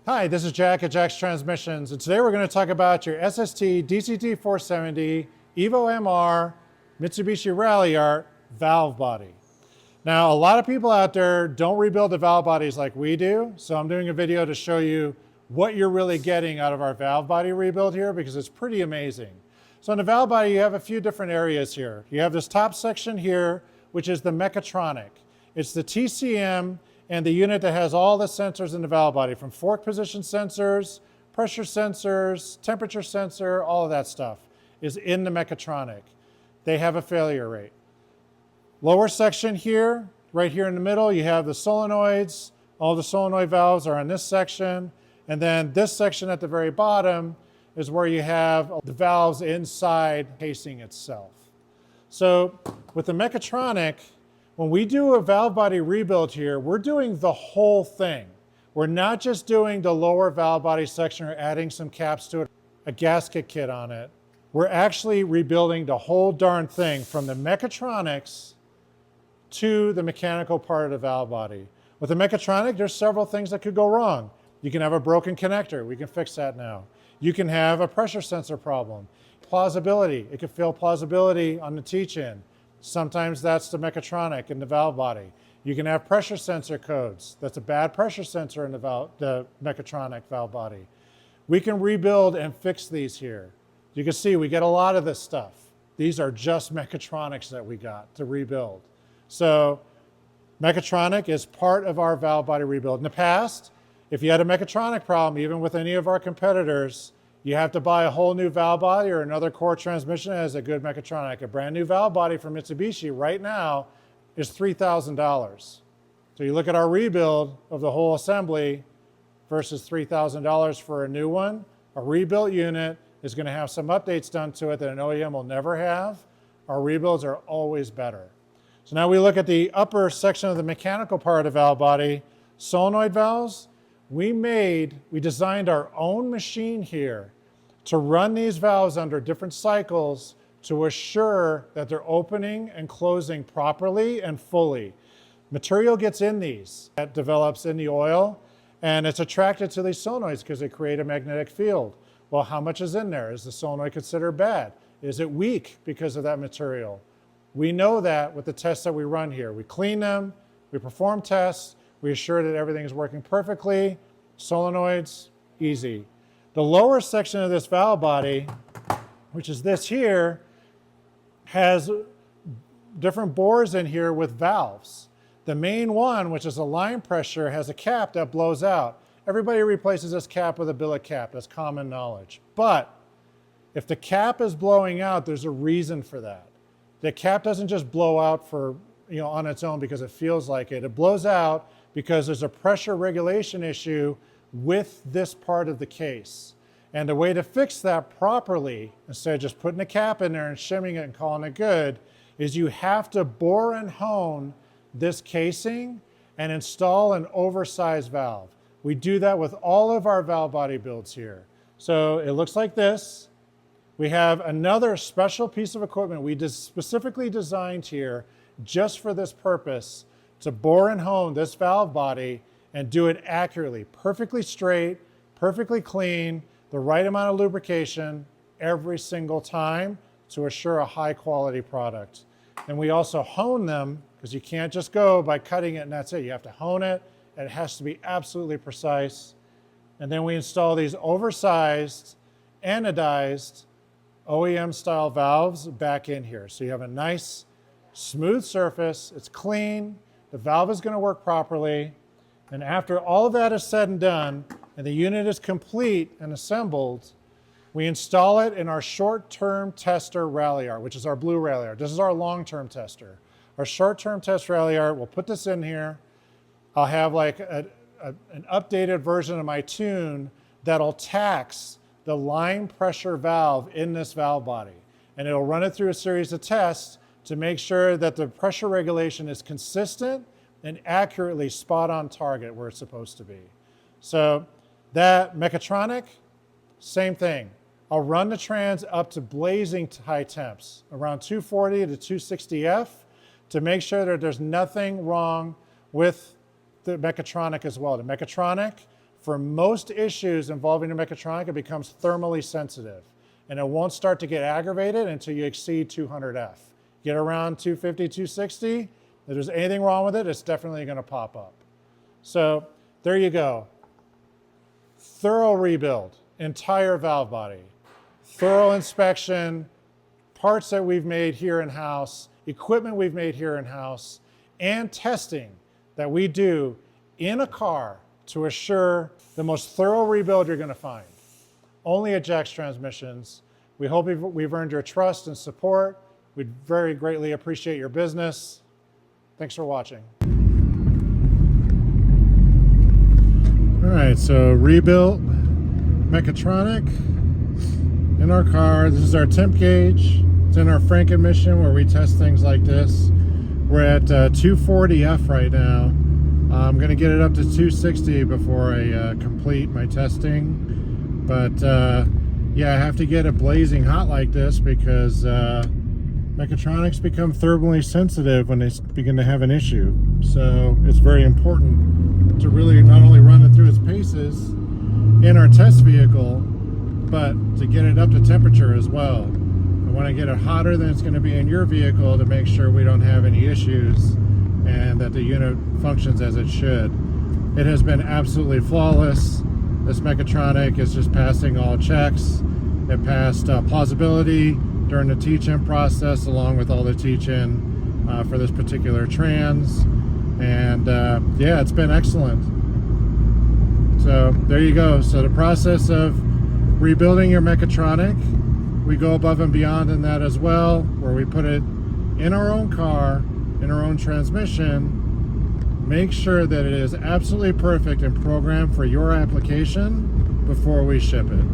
Hi, this is Jack at Jack's Transmissions, and today we're going to talk about your SST DCT470 EVO MR Mitsubishi Ralliart valve body. Now, a lot of people out there don't rebuild the valve bodies like we do, so I'm doing a video to show you what you're really getting out of our valve body rebuild here because it's pretty amazing. So in the valve body, you have a few different areas here. You have this top section here, which is the Mechatronic. It's the TCM and the unit that has all the sensors in the valve body, from fork position sensors, pressure sensors, temperature sensor, all of that stuff is in the Mechatronic. They have a failure rate. Lower section here, right here in the middle, you have the solenoids. All the solenoid valves are in this section. And then this section at the very bottom is where you have the valves inside casing itself. So with the Mechatronic, when we do a valve body rebuild here, we're doing the whole thing. We're not just doing the lower valve body section or adding some caps to it, a gasket kit on it. We're actually rebuilding the whole darn thing from the mechatronics to the mechanical part of the valve body. With the Mechatronic, there's several things that could go wrong. You can have a broken connector. We can fix that now. You can have a pressure sensor problem. Plausibility. It could fail plausibility on the teach-in. Sometimes that's the Mechatronic in the valve body. You can have pressure sensor codes. That's a bad pressure sensor in the Mechatronic valve body. We can rebuild and fix these here. You can see we get a lot of this stuff. These are just Mechatronics that we got to rebuild. So Mechatronic is part of our valve body rebuild. In the past, if you had a Mechatronic problem, even with any of our competitors, you have to buy a whole new valve body or another core transmission that has a good Mechatronic. A brand new valve body from Mitsubishi right now is $3,000. So you look at our rebuild of the whole assembly versus $3,000 for a new one. A rebuilt unit is going to have some updates done to it that an OEM will never have. Our rebuilds are always better. So now we look at the upper section of the mechanical part of the valve body. Solenoid valves. We designed our own machine here to run these valves under different cycles to assure that they're opening and closing properly and fully. Material gets in these, that develops in the oil, and it's attracted to these solenoids because they create a magnetic field. Well, how much is in there? Is the solenoid considered bad? Is it weak because of that material? We know that with the tests that we run here. We clean them, we perform tests, we assure that everything is working perfectly. Solenoids, easy. The lower section of this valve body, which is this here, has different bores in here with valves. The main one, which is a line pressure, has a cap that blows out. Everybody replaces this cap with a billet cap. That's common knowledge. But if the cap is blowing out, there's a reason for that. The cap doesn't just blow out on its own because it feels like it. It blows out because there's a pressure regulation issue with this part of the case. And the way to fix that properly, instead of just putting a cap in there and shimming it and calling it good, is you have to bore and hone this casing and install an oversized valve. We do that with all of our valve body builds here. So it looks like this. We have another special piece of equipment we specifically designed here just for this purpose, to bore and hone this valve body and do it accurately, perfectly straight, perfectly clean, the right amount of lubrication every single time to assure a high quality product. And we also hone them because you can't just go by cutting it and that's it. You have to hone it and it has to be absolutely precise. And then we install these oversized, anodized OEM style valves back in here. So you have a nice smooth surface, it's clean, the valve is going to work properly, and after all of that is said and done, and the unit is complete and assembled, we install it in our short-term tester Ralliart, which is our blue Ralliart. This is our long-term tester. Our short-term test Ralliart, we'll put this in here. I'll have like an updated version of my tune that'll tax the line pressure valve in this valve body. And it'll run it through a series of tests to make sure that the pressure regulation is consistent and accurately spot on target where it's supposed to be. So that Mechatronic, same thing. I'll run the trans up to blazing high temps, around 240 to 260 F, to make sure that there's nothing wrong with the Mechatronic as well. The Mechatronic For most issues involving a Mechatronic, it becomes thermally sensitive, and it won't start to get aggravated until you exceed 200F. Get around 250, 260, if there's anything wrong with it, it's definitely going to pop up. So there you go. Thorough rebuild, entire valve body, thorough inspection, parts that we've made here in-house, equipment we've made here in-house, and testing that we do in a car to assure the most thorough rebuild you're going to find. Only at Jack's Transmissions. We hope we've earned your trust and support. We'd very greatly appreciate your business. Thanks for watching. All right, so rebuilt Mechatronic in our car. This is our temp gauge. It's in our Franken mission where we test things like this. We're at 240F right now. I'm going to get it up to 260 before I complete my testing. But yeah, I have to get it blazing hot like this because Mechatronics become thermally sensitive when they begin to have an issue. So it's very important to really not only run it through its paces in our test vehicle, but to get it up to temperature as well. I want to get it hotter than it's going to be in your vehicle to make sure we don't have any issues and that the unit functions as it should. It has been absolutely flawless. This Mechatronic is just passing all checks. It passed plausibility during the teach-in process along with all the teach-in for this particular trans. And yeah, it's been excellent. So there you go. So the process of rebuilding your Mechatronic, we go above and beyond in that as well, where we put it in our own car, in our own transmission, make sure that it is absolutely perfect and programmed for your application before we ship it.